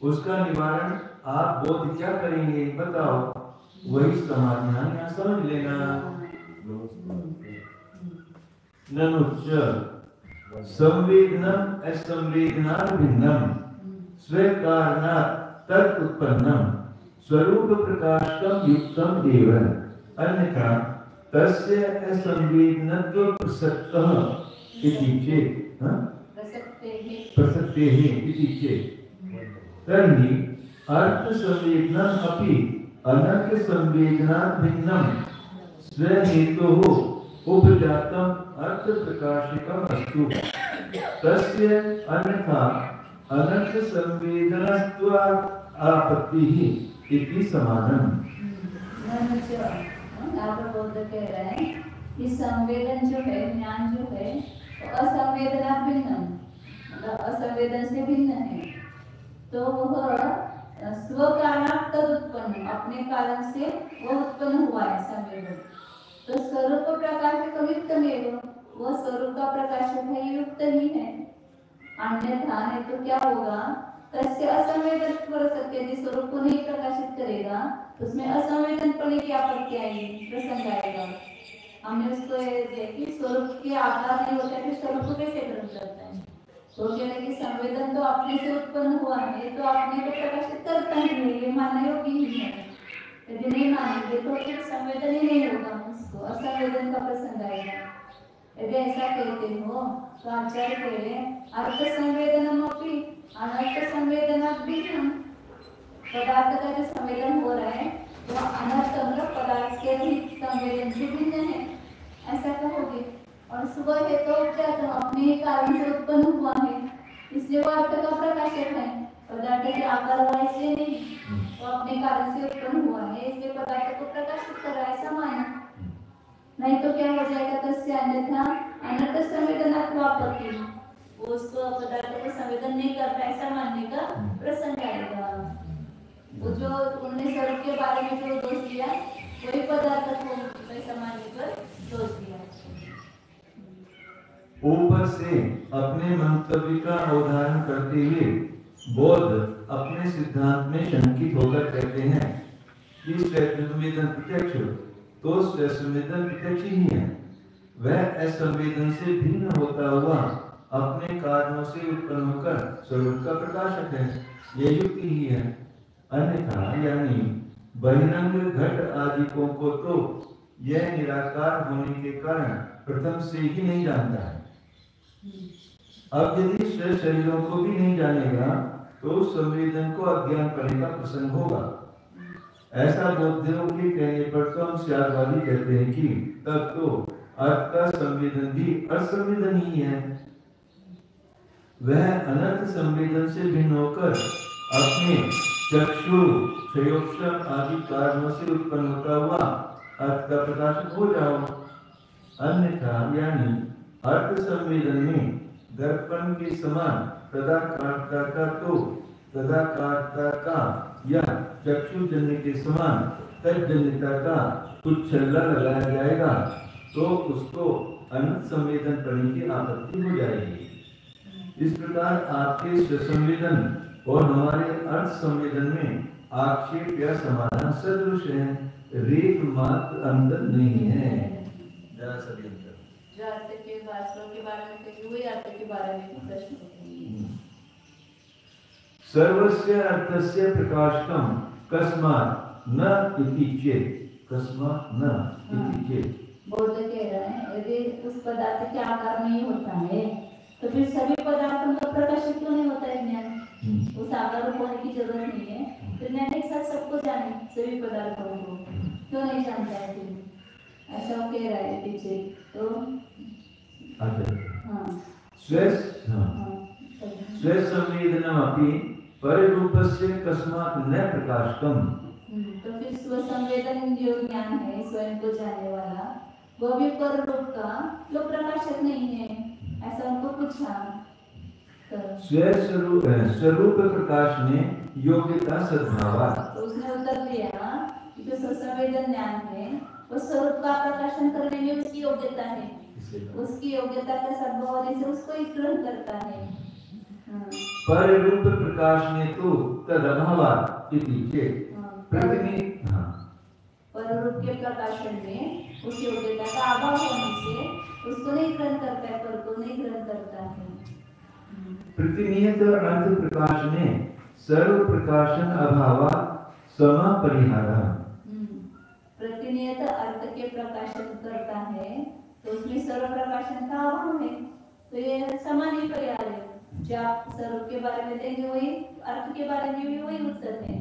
उसका निवारण आप बोध क्या करेंगे बताओ? वही समाधान यहाँ समझ लेना। ननुच संवेदनम असंवेदनात् भिन्नम स्वीकारणात् तत् उत्पन्नम स्वरूप प्रकाशकम युक्तम एव अन्यथा तस्य असंवेदनत्व प्रसक्तः इति चेत् प्रसक्तेः इति चेत् तर्हि अर्थ संवेदनम् अपि अनर्थ संवेदनात् भिन्नम स्वहेतोः उपजातम् अर्थ प्रकाशकम् अस्तु तस्य अन्यथा अनर्थ संवेदनत्वात् आपत्तिः इति समानम्। यहाँ पर बोलते कह रहे हैं कि संवेदन जो है, ज्ञान जो है, असंवेदना भिन्न, मतलब असंवेदन से भिन्न है। तो वह स्व कारणात् तद उत्पन्न, अपने कारण से वह उत्पन्न हुआ है संवेदन। तो स्वरूप प्रकाशक युक्तमेव, वह स्वरूप का प्रकाशक है, युक्त ही है। अन्यथा नहीं तो क्या होगा? तस्य असंवेदन प्रसक्ति, यदि स्वरूप को नहीं प्रकाशित करेगा तो उसमें असंवेदन पने की आपत्ति आएगी, प्रसंग आएगा। हमने उसको देखी स्वरूप के आकार नहीं होता है, स्वरूप को कैसे ग्रहण करता है? तो कहने की संवेदन तो अपने से उत्पन्न हुआ है, तो अपने को प्रकाशित करता ही नहीं, ये मानना योग्य ही है। यदि नहीं मानेंगे तो फिर संवेदन ही नहीं होगा, उसको असंवेदन का प्रसंग आएगा। यदि ऐसा कहते हो तो आचार्य कह रहे अर्थ संवेदनमपि अनर्थ संवेदनात् भिन्नम्, पदार्थ का जो संवेदन हो रहा है वो अनर्थ मतलब पदार्थ से रहित संवेदन से भिन्न है, ऐसा कहोगे। और सुबह है तो क्या, तो अपने ही कारण से उत्पन्न हुआ है, इसलिए वो अर्थ का प्रकाशक है। पदार्थ के आकार वाला इसलिए नहीं, वो अपने कारण से उत्पन्न हुआ है, इसलिए पदार्थ को प्रकाशित कर रहा है, ऐसा माना। नहीं तो क्या हो जाएगा? तस्य अन्यथा अनर्थ संवेदनात् आपत्ति, वो उसको पदार्थ को संवेदन नहीं करता ऐसा मानने का प्रसंग आएगा। वो जो उन्होंने स्वरूप के बारे में जो दोष दिया वही पदार्थ को ऐसा मानने पर दोष दिया। ऊपर से अपने मंतव्य का अवधारण करते हुए बौद्ध अपने सिद्धांत में शंकित होकर कहते हैं कि स्वसंवेदन प्रत्यक्ष तो स्वसंवेदन प्रत्यक्ष ही है। वह असंवेदन से भिन्न होता हुआ अपने कारणों से उत्पन्न होकर स्वरूप का प्रकाशक है, यह युक्ति ही है। अन्यथा यानी बहिरंग घट आदिकों को तो यह निराकार होने के कारण प्रथम से ही नहीं जानता है। अब यदि स्व शरीरों को भी नहीं जानेगा तो संवेदन को अज्ञान करने का प्रसंग होगा। ऐसा बौद्धों के कहने पर तो हम श्यादवादी कहते हैं कि तब तो अर्थ का संवेदन भी असंवेदन ही है। वह अनर्थ संवेदन से भिन्न होकर अपने चक्षु क्षयोक्षम आदि कारणों से उत्पन्न होता हुआ अर्थ का प्रकाशक हो जाओ। अन्यथा यानी अर्थ संवेदन में दर्पण के समान तदाकारता का या चक्षुजन्य के समान तज्जन्यता का कुछ छल्ला लगाया जाएगा तो उसको अनंत संवेदन करने की आपत्ति हो जाएगी। इस प्रकार आपके स्वसंवेदन और हमारे अर्थ संवेदन में आक्षेप या समाधान सदृश है, रेख मात्र अंतर नहीं है। जरा सा भी अंतर जो अर्थ के वास्तव के बारे में कही हुई अर्थ के बारे में भी प्रश्न होते हैं। सर्वस्य अर्थस्य प्रकाशकम कस्मात् न इति चेत्, कस्मात् न इति चेत्। बौद्ध कह रहे हैं यदि उस पदार्थ के आकार में ही होता है तो फिर सभी पदार्थों का प्रकाश क्यों नहीं होता है ज्ञान? उस आकार होने की जरूरत नहीं है। फिर ज्ञान एक साथ सबको जाने, सभी पदार्थों को क्यों नहीं जानता है? फिर ऐसा वो कह रहा है पीछे तो स्वसंवेदनमपि परिरूपस्य कस्मात् न प्रकाशकम। तो फिर स्वसंवेदन जो ज्ञान है स्वयं को जानने वाला वो भी पररूप का जो प्रकाशक नहीं है, ऐसा उनको पूछा। स्वरूप प्रकाश में योग्यता सद्भाव, तो उसने उत्तर दिया कि जो स्वसंवेदन ज्ञान है वो स्वरूप का प्रकाशन करने में उसकी योग्यता है, उसकी योग्यता का सद्भाव होने से उसको ही ग्रहण करता है। पररूप प्रकाश में तो तदभावात् इति चेत् पररूप के प्रकाशन में उस योग्यता का अभाव होने से उसको नहीं ग्रहण करता है, पर को नहीं ग्रहण करता है। प्रतिनियत अर्थ प्रकाश में सर्व प्रकाशन अभावात् समापरिहारः। प्रतिनियत अर्थ के प्रकाशन करता है तो उसमें सर्व प्रकाशन का अभाव है, तो ये समान ही परिहार है। जो आप सर्व के बारे में देंगे वही अर्थ के बारे में भी वही उत्तर है।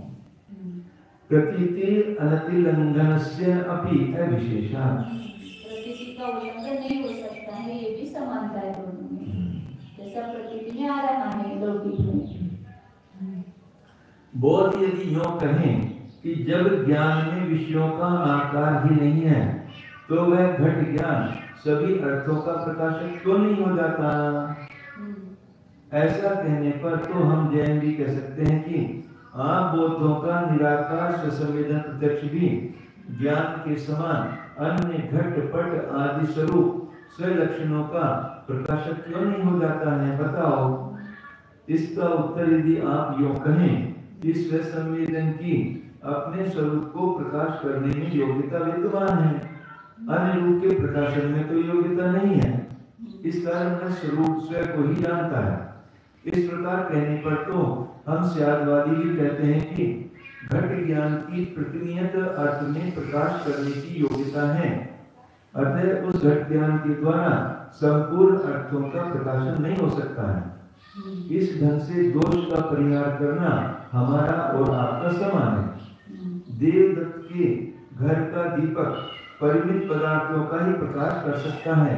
प्रतीति अनतिलंघनस्य अपि अविशेषः। प्रतीति का उल्लंघन नहीं हो सकता है, ये भी समानता है दोनों में, जैसा प्रतीति में आ रहा है लौकिक में। बोध यदि यूं कहें कि जब ज्ञान में विषयों का आकार ही नहीं है तो वह घट ज्ञान सभी अर्थों का प्रकाशक क्यों नहीं हो जाता? ऐसा कहने पर तो हम जैन भी कह सकते हैं कि आप बोधों का निराकार स्वसंवेदन प्रत्यक्ष भी ज्ञान के समान अन्य घट पट आदि स्वरूप स्वलक्षणों का प्रकाशक क्यों नहीं हो जाता है? बताओ। इसका उत्तर यदि आप यूं कहें कि स्वसंवेदन की अपने स्वरूप को प्रकाश करने में योग्यता विद्यमान है, अन्य रूप के प्रकाशन में तो योग्यता नहीं है, इस कारण वह स्वरूप स्वयं को ही जानता है। इस प्रकार कहने पर तो हम स्यादवादी भी कहते हैं कि घट ज्ञान की प्रतिनियत अर्थ में प्रकाश करने की योग्यता है, अतः उस घट ज्ञान के द्वारा संपूर्ण अर्थों का प्रकाशन नहीं हो सकता है। इस ढंग से दोष का परिहार करना हमारा और आपका समान है। देवदत्त के घर का दीपक परिमित पदार्थों का ही प्रकाश कर सकता है,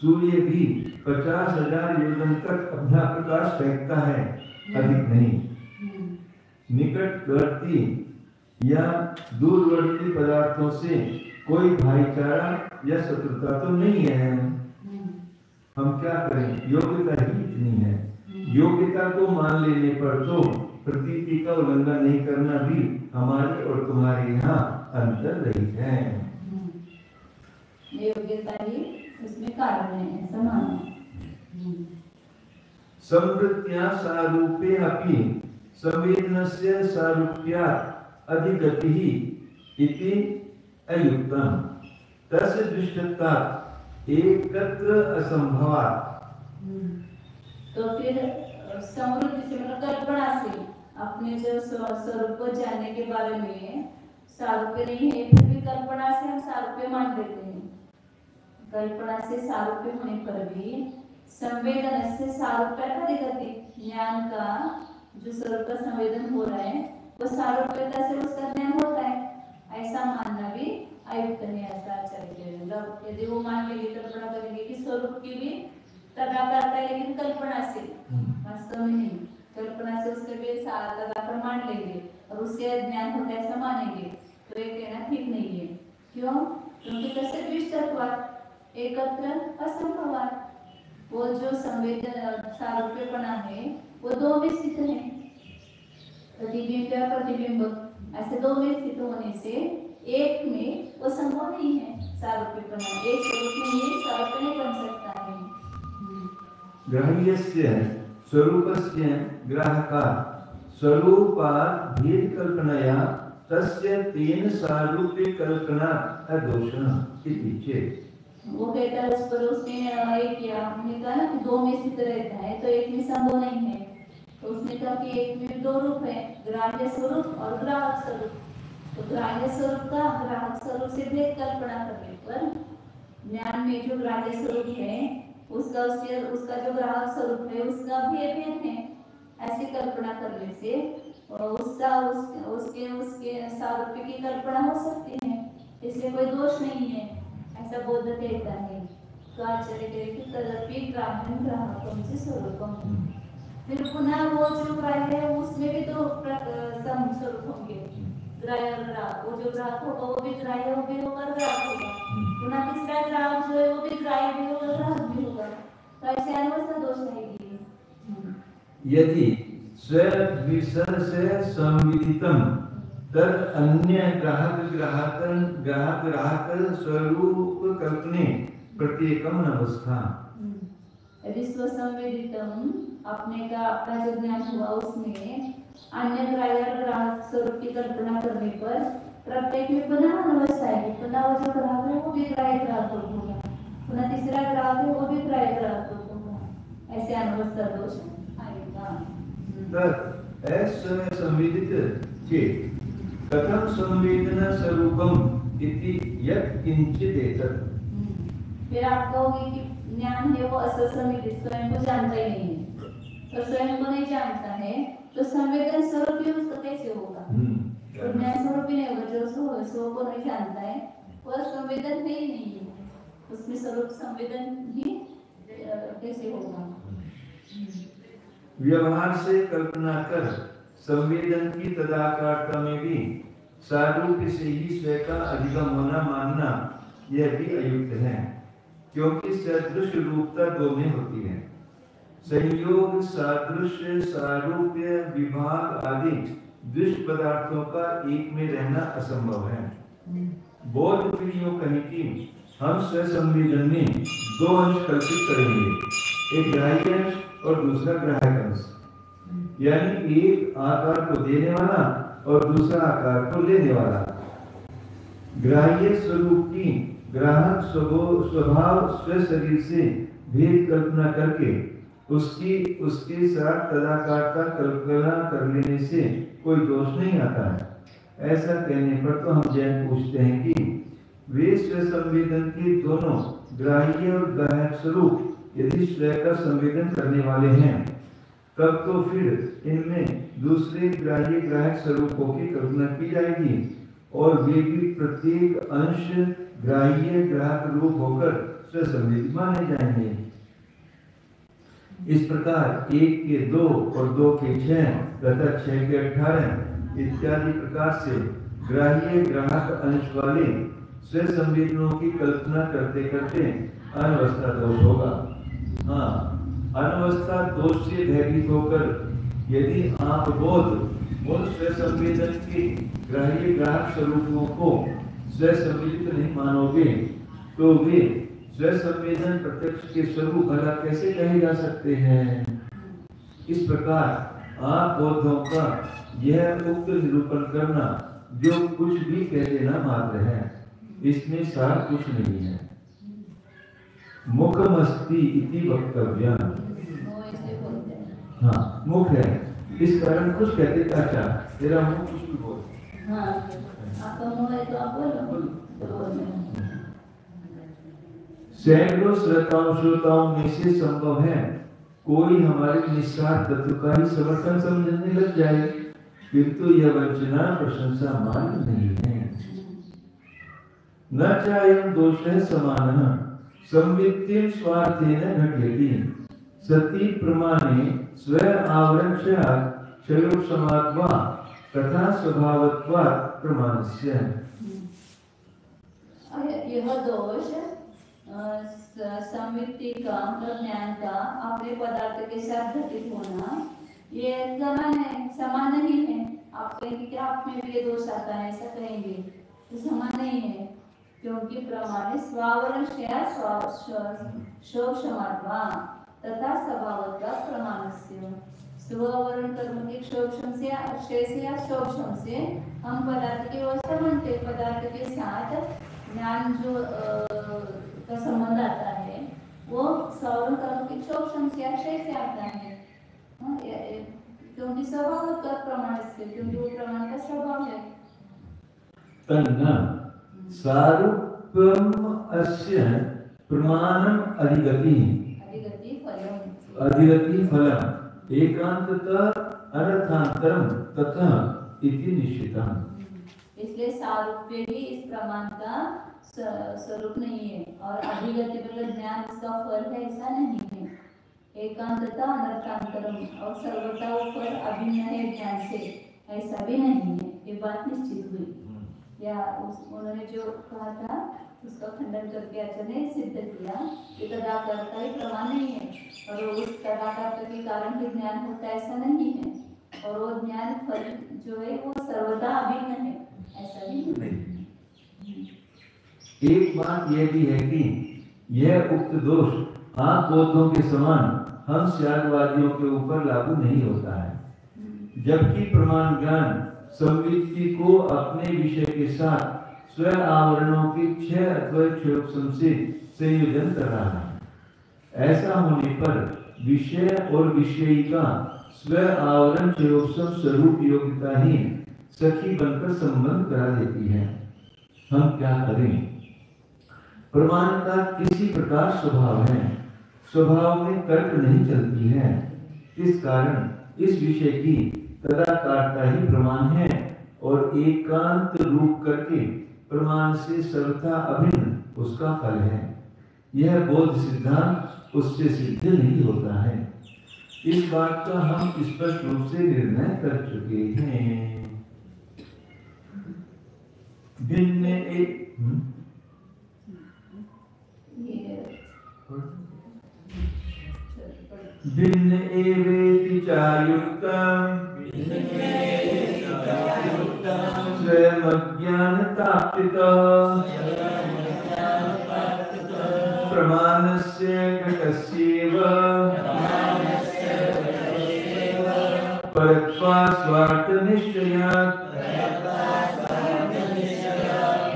सूर्य भी 50,000 योजन तक अपना प्रकाश फेंकता है, अधिक नहीं। निकटवर्ती या दूरवर्ती पदार्थों से कोई भाईचारा या शत्रुता तो नहीं है। हम क्या करें, योग्यता ही इतनी है। योग्यता को मान लेने पर तो प्रतीति का उल्लंघन नहीं करना भी हमारे और तुम्हारे यहाँ अंतर रहित है। योग्यता ही उसमें कारण है, समान। संवृत्त्या सारूपे अपि संवेदनस्य सारूप्यात् अधिगतिः इति अयुक्तम् तस्य दृष्टत्वात् एकत्र असंभवात्। तो फिर समृद्धि से मतलब कल्पना से अपने जो स्वरूप को जानने के बारे में सारूप्य नहीं है, फिर भी कल्पना से हम सारूप्य मान लेते हैं। कल्पना से सारूप्य होने पर भी संवेदन से सारूप्य अधिगति, ज्ञान का जो स्वरूप का संवेदन हो रहा है वो सारूप्यता से उसका ज्ञान होता है, ऐसा मानना भी अयुक्त है। ऐसा चाहिए, मतलब यदि वो मान लेंगे, कल्पना करेंगे कि स्वरूप की भी तदाकार है, लेकिन कल्पना से, वास्तव में नहीं, कल्पना से उसके भी तदाकार मान लेंगे और उससे ज्ञान होता है ऐसा मानेंगे, तो ये कहना ठीक नहीं है। क्यों? क्योंकि कैसे दृष्टत्वात् एकत्र असंभवात। वो जो संवेदन सारूप्यपना है वो दो में स्थित है, प्रतिबिंब या प्रतिबिंब ऐसे दो में स्थित होने से एक में वो संभव नहीं है। सारूप्यपना एक स्वरूप में ही सारूप्य नहीं बन सकता है। ग्राह्यस्य स्वरूपस्य ग्राहकात् स्वरूपात् भेद कल्पनया तस्य तेन सारूप्य कल्पना अदोषः इति चेत्। वो कहता है उस पर उसने एक किया, हमने कहा ना कि दो में स्थित रहता है तो एक में संभव नहीं है, तो उसने कहा कि एक में दो रूप है, ग्राह्य स्वरूप और ग्राहक स्वरूप। तो ग्राह्य स्वरूप का ग्राहक स्वरूप से भेद कल्पना करने पर ज्ञान में जो ग्राह्य स्वरूप है उसका जो ग्राहक स्वरूप है उसका भी भेद है, ऐसी कल्पना करने से उसके सारूप्य की कल्पना हो सकती है, इसलिए कोई दोष नहीं है, ऐसा बोध कहता है। तो आचार्य कहते कि तदपि ग्राह्यं ग्राहकं च स्वरूपम्। फिर पुनः वो जो ग्राह्य है उसमें भी दो स्वरूप होंगे, ग्राह्य और ग्राहक। वो जो ग्राहक होगा वो भी ग्राह्य भी होगा, ग्राहक होगा। पुनः तीसरा ग्राहक जो है वो भी ग्राह्य भी होगा, ग्राहक भी होगा। तो ऐसे अनवस्था दोष रहेगी। यदि स्व से संविदितम तद अन्य ग्राहक स्वरूप कल्पने प्रत्येकम अवस्था। यदि स्वसंवेदितम अपने का अपना जो ज्ञान हुआ उसमें अन्य ग्राहक स्वरूप की कल्पना करने पर प्रत्येक में पुनः अवस्था है, पुनः वो जो ग्राहक है वो भी ग्राहक होगा, पुनः तीसरा ग्राहक है वो भी ग्राहक होगा, ऐसे अनवस्था दोष आएगा। तद ऐसे संवेदित चेत् कथम संवेदना स्वरूपम इति यत् किंचित एतत्। फिर आप कहोगे कि ज्ञान है वो असंवेदित, स्वयं को जानता ही नहीं है, तो स्वयं को नहीं जानता है तो संवेदन स्वरूप ही उसका कैसे होगा? तो ज्ञान स्वरूप ही नहीं होगा, जो स्व को नहीं जानता है वह संवेदन ही नहीं है, उसमें स्वरूप संवेदन ही कैसे होगा? व्यवहार से कल्पना कर संवेदन की तदाकारता में भी सारूप्य से ही स्वयं का अधिगम होना मानना यह भी अयुक्त है, क्योंकि सदृश रूपता दो में होती है। संयोग सादृश्य सारूप्य विभाग आदि दृश्य पदार्थों का एक में रहना असंभव है। बोध फिर यूं कहें कि हम स्वसंवेदन में दो अंश कल्पित करेंगे, एक ग्राह्य अंश और दूसरा ग्राहक अंश, यानी एक आकार को देने वाला और दूसरा आकार को लेने वाला। ग्राह्य स्वरूप की ग्राहक स्वभाव स्व शरीर से भेद कल्पना करके उसके साथ तदाकारता कल्पना कर लेने से कोई दोष नहीं आता है। ऐसा कहने पर तो हम जैन पूछते हैं कि वे स्व संवेदन के दोनों ग्राह्य और ग्राहक स्वरूप यदि स्वयं का संवेदन करने वाले हैं तब तो फिर इनमें दूसरे ग्राह्य ग्राहक स्वरूपों की कल्पना की जाएगी और वे भी प्रत्येक अंश ग्राह्य ग्राहक रूप होकर स्वसंवेदी माने जाएंगे। इस प्रकार 1 के 2 और 2 के 6 तथा 6 के 18 इत्यादि प्रकार से ग्राह्य ग्राहक अंश वाले स्वसंवेदनों की कल्पना करते करते अनवस्था दोष होगा। हाँ, अनवस्था दोष से भयभीत होकर यदि आप बोध स्वसंवेदन के ग्राह्य ग्राहक स्वरूपों को स्वसंवेदित नहीं मानोगे तो वे स्वसंवेदन प्रत्यक्ष के स्वरूप भला कैसे कहे जा सकते हैं? इस प्रकार आप बौद्धों का यह उक्त निरूपण करना जो कुछ भी कह देना मात्र है, इसमें सार कुछ नहीं है। मुखमस्ति इति वक्तव्यम्। हाँ, मुख है, इस कारण कुछ कहते चाचा तेरा मुख कुछ भी बोल। हाँ, आपका मुंह है तो आप बोलो। सैकड़ों श्रोताओं में से संभव है कोई हमारे निस्वार्थ तत्व का ही समर्थन समझने लग जाए, किंतु यह वंचना प्रशंसा मान नहीं है। न चायं दोषः समानः संवित्तिं स्वार्थेन घटयति सति प्रमाणे स्व आवरणस्यात् क्षयोपशमात्वा तथा स्वभावत्वात् प्रमाणस्य। यह दोष समृद्धि का मतलब ज्ञान का अपने पदार्थ के साथ घटित होना ये समान नहीं है। आप कहेंगे कि आप में भी ये दोष आता है, ऐसा कहेंगे तो समान नहीं है, क्योंकि प्रमाण स्वावरण क्षोभक्षमात्वा तथा स्वभावतः प्रमाणस्य स्ववरण कर्म के क्षोभक्षम से या क्षोभक्षम से हम पदार्थ की व्यवस्था मानते, पदार्थ के साथ ज्ञान जो का संबंध आता है वो स्ववरण कर्म के क्षोभक्षम से आशय से आता है, क्योंकि स्वभाव का प्रमाण से, क्योंकि वो प्रमाण का स्वभाव है। तन्ना सारूप्यम अस्य प्रमाणम अधिगति फलम एकांततः अनर्थांतरम तथा इति निश्चितम्। इसलिए सारूप्य ही इस प्रमाण का स्वरूप नहीं है और अधिगति मतलब ज्ञान उसका फल है, ऐसा नहीं है। एकांतता अनर्थांतरम और सर्वथा वो फल अभिन्न है ज्ञान से, ऐसा भी नहीं है। ये बात निश्चित हुई या उन्होंने जो कहा था उसका खंडन करके आचार्य ने सिद्ध किया कि तदाकर्ता ही प्रमाण नहीं है और उस तदाकर्ता के कारण ही ज्ञान होता है, ऐसा नहीं है। और वो ज्ञान फल जो है वो सर्वदा अभिन्न है, ऐसा भी नहीं। एक बात यह भी है कि यह उक्त दोष आंख बोधों के समान हम त्यागवादियों के ऊपर लागू नहीं होता है, जबकि प्रमाण ज्ञान संवित्ति को अपने विषय के साथ स्वयं आवरणों के 6 अथवा क्षोभक्षम से संयोजन कर रहा है। ऐसा होने पर विषय और विषयी का स्वयं आवरण क्षोभक्षम स्वरूप योग्यता ही सखी बनकर संबंध करा देती है। हम क्या करें? प्रमाण का किसी प्रकार स्वभाव है, स्वभाव में तर्क नहीं चलती है, इस कारण इस विषय की तदाकारता ही प्रमाण है और एकांत रूप करके प्रमाण से सर्वथा अभिन्न उसका फल है। यह बोध सिद्धांत उससे सिद्ध नहीं होता है। इस बात का हम स्पष्ट रूप से निर्णय कर चुके हैं। भिन्न भिन्न एवेति चायुक्तम् स्वयमज्ञानताप्तितः प्रमाणस्य घटस्यैव परत्वात् स्वार्थनिश्चयात्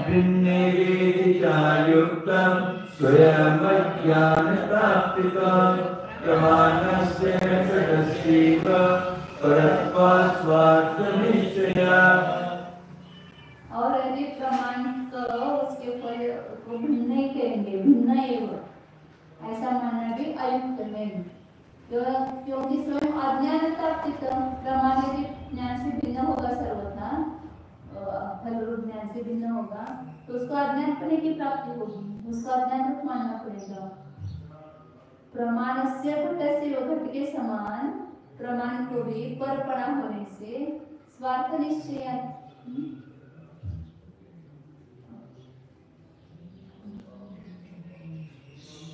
भिन्नेवेति चायुक्तम् स्वयमज्ञानताप्तितः प्रमाणस्य घटस्यैव परत्वात् स्वार्थनिश्चयात्। और यदि प्रमाण करो उसके फल को भिन्न नहीं कहेंगे, भिन्न एवं ऐसा मानना भी अयुक्त नहीं, क्योंकि स्वयं अज्ञानताप्तित प्रमाण यदि ज्ञान से भिन्न होगा, सर्वथा फल रूप ज्ञान से भिन्न होगा तो उसको अज्ञान फल की प्राप्ति होगी, उसका अज्ञान रूप मानना पड़ेगा। प्रमाणस्य घटस्य घट के समान प्रमाण को भी परपणा होने से स्वार्थ निश्चय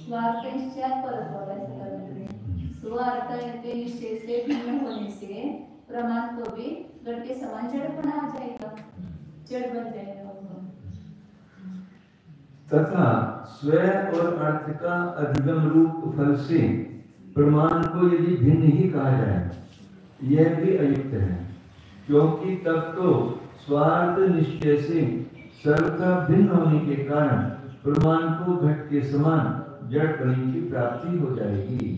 स्वार्थ निश्चय स्वार्थ के निश्चय से भिन्न होने से प्रमाण को भी घट के समान जड़पना आ जाएगा, जड़ बन जाएगा। तथा स्वयं और अर्थ का अधिगम रूप फल से प्रमाण को यदि भिन्न ही कहा जाए यह भी अयुक्त है, क्योंकि तब तो स्वार्थ निश्चय से सर्वथा भिन्न होने के कारण प्रमाण को घट के समान जड़ कण की प्राप्ति हो जाएगी।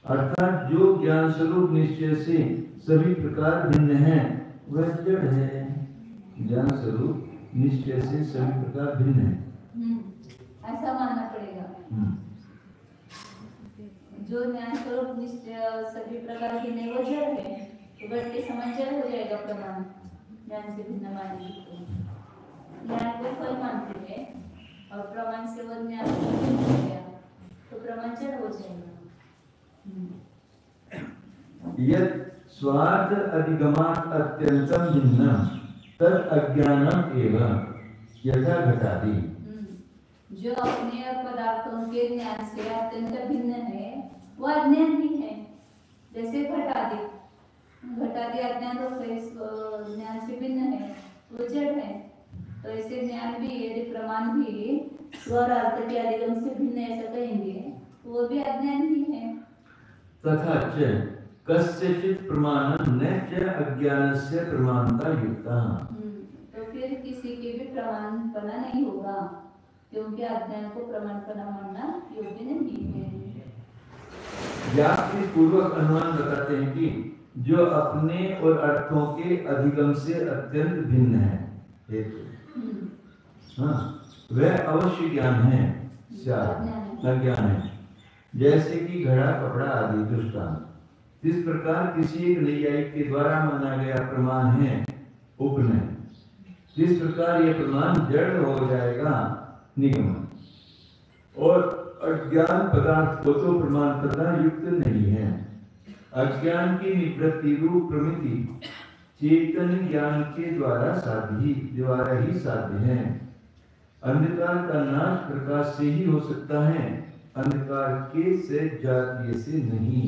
अर्थात जो ज्ञान स्वरूप निश्चय से सभी प्रकार भिन्न है वह जड़ है। ज्ञान स्वरूप निश्चय से सभी प्रकार भिन्न है, ऐसा मानना पड़ेगा। जो ज्ञान स्वरूप निश्चय सभी प्रकार भिन्न वो जड़ है, तो घट के समान जड़ हो जाएगा प्रमाण ज्ञान से भिन्न मानेंगे तो। ज्ञान को फल मानते हैं और प्रमाण से वो ज्ञान हो गया तो प्रमाण जड़ हो जाएगा। यत् स्वार्थ अधिगमात् अत्यंतं भिन्नं तद अज्ञानम् एव यथा घटादि। जो अपने पदार्थों के ज्ञान से अत्यंत भिन्न है वह अज्ञान भी है। जैसे घटादि अज्ञान रूप है, ज्ञान से भिन्न है, वो जड़ है। तो ऐसे ज्ञान भी यदि प्रमाण भी स्वर अर्थ के अधिगम से भिन्न ऐसा कहेंगे तो वो भी अज्ञान ही है। तथा च कस्यचित् प्रमाणं न च अज्ञानस्य प्रमाणता युक्ता। तो फिर किसी के भी प्रमाणपना नहीं होगा, क्योंकि अज्ञान को प्रमाणपना मानना योग्य नहीं है। व्याख्या पूर्वक अनुमान बताते हैं कि जो अपने और अर्थों के अधिगम से अत्यंत भिन्न है, वह अवश्य ज्ञान है, अज्ञान है। जैसे कि घड़ा, कपड़ा आदि दृष्टांत। इस प्रकार किसी एक नैयायिक के द्वारा माना गया प्रमाण है उपनय, इस प्रकार यह प्रमाण जड़ हो जाएगा निगमन, और अज्ञान पदार्थ को तो प्रमाण करना युक्त नहीं है। अज्ञान की निवृत्ति रूप प्रमिति चेतन ज्ञान के द्वारा ही साध्य है। अंधकार का नाश प्रकाश से ही हो सकता है, अंधकार के से जातीय से नहीं।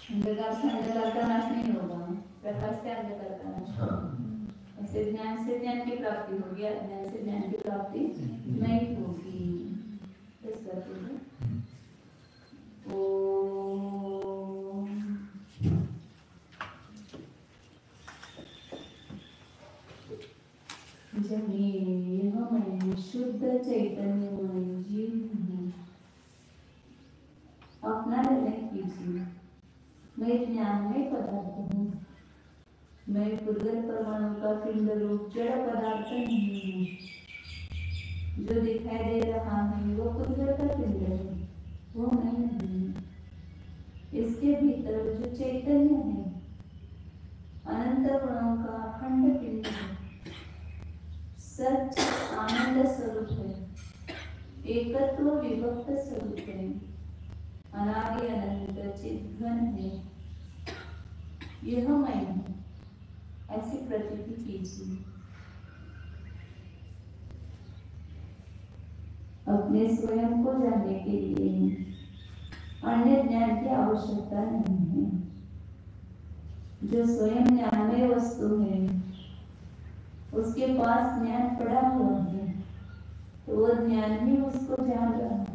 अंधकार से अंधकार का नाश नहीं होगा, प्रकाश से अंधकार का नाश होगा। ऐसे ज्ञान से ज्ञान की प्राप्ति होगी, अज्ञान से ज्ञान की प्राप्ति नहीं होगी। इस बात में जब ये हमें शुद्ध चैतन्यमय जीव हूँ, अपना निर्णय कीजिए। मैं ज्ञानमय पदार्थ हूँ, मैं पुद्गल परमाणु का पिंड रूप जड़ पदार्थ नहीं हूँ। जो दिखाई दे रहा है वो पुद्गल का पिंड है, वो मैं नहीं हूँ। इसके भीतर जो चैतन्य है अनंत गुणों का अखंड पिंड है, सच आनंद स्वरूप है, एकत्व विभक्त स्वरूप है, अनादि अनंत चिद्घन है। यह मैं हूँ, ऐसी प्रतीति कीजिए। अपने स्वयं को जानने के लिए अन्य ज्ञान की आवश्यकता नहीं है। जो स्वयं ज्ञानमय वस्तु है उसके पास ज्ञान पड़ा हुआ है, तो वो ज्ञान भी उसको जान रहा है।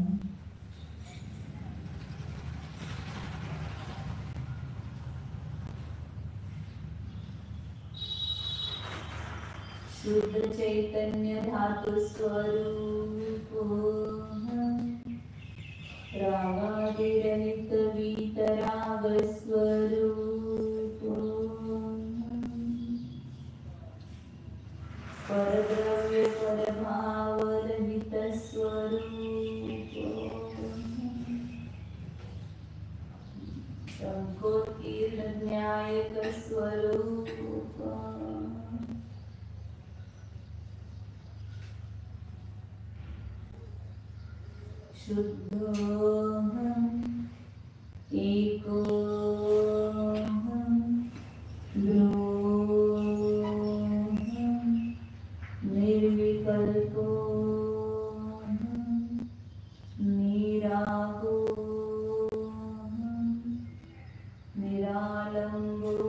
शुद्ध चैतन्य धातु स्वरूप, रागादि रहित वीतराग स्वरूप, परद्रव्य परभाव रहित स्वरूप, संकोतीर्ण न्यायक स्वरूप, शुद्धोऽहम् एकोऽहम् ध्रुवोऽहम् निर्विकल्पोऽहम् निरागोऽहम् निरालम्बोऽहम्।